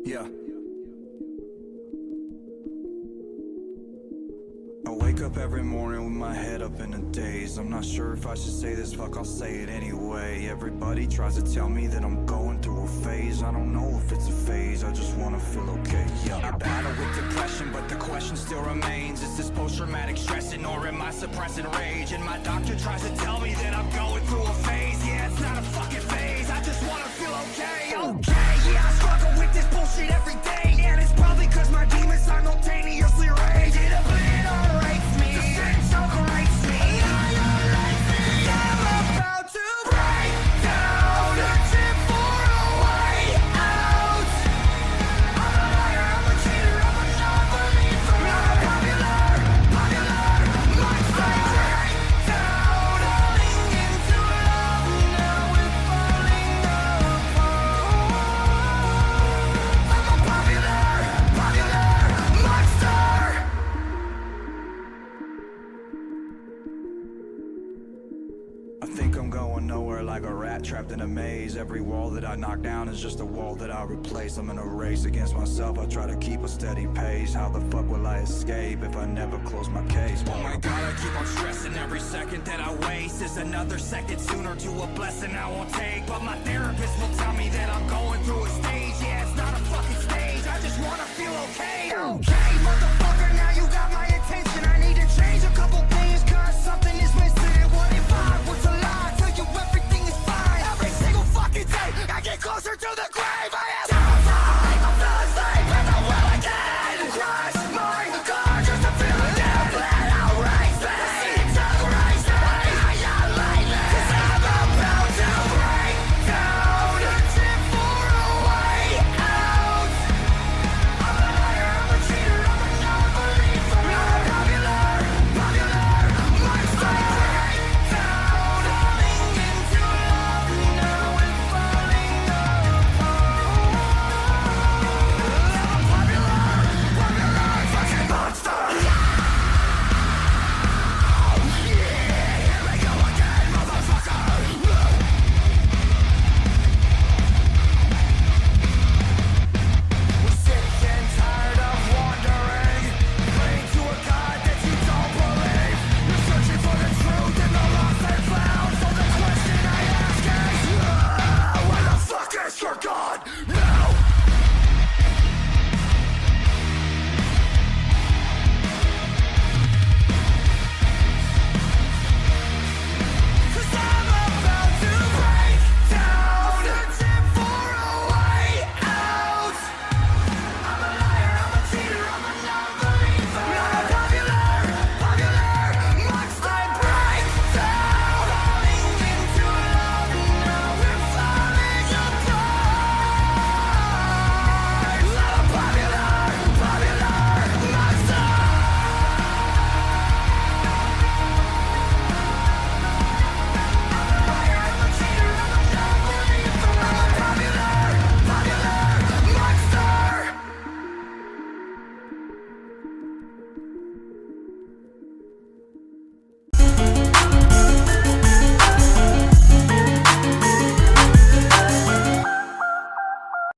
Yeah. I wake up every morning with my head up in a daze. I'm not sure if I should say this, fuck, I'll say it anyway. Everybody tries to tell me that I'm going through a phase. I don't know if it's a phase, I just wanna feel okay, yeah. I battle with depression, but the question still remains. Is this post-traumatic stressing, or am I suppressing rage? And my doctor tries to tell me that I'm going through a phase. Yeah, it's not a fucking phase, I just wanna feel okay, okay. Yeah, I struggle with this bullshit every day, and it's probably cause my demons simultaneously rage. It obliterates me, the sin separates me. I'm about to break down, searching for a way out. I'm a liar, I'm a cheater, I'm a non-believer. I'm a popular monster. Break down, falling into love, now we're falling apart. I'm a popular monster. I think I'm going nowhere like a rat trapped in a maze. Every wall that I knock down is just a wall that I replace. I'm in a race against myself, I try to keep a steady pace. How the fuck will I escape if I never close my case? Oh my god, I keep on stressing. Every second that I waste is another second sooner to a blessing I won't take. But my therapist will tell me that I'm going through a stage. Yeah, it's not a fucking stage, I just wanna feel okay. Okay, motherfucker, now you got my attention. I need to change a couple things, cause something is missing. What if I was a lie? Tell you everything is fine. Every single fucking day I get closer to the grave. I am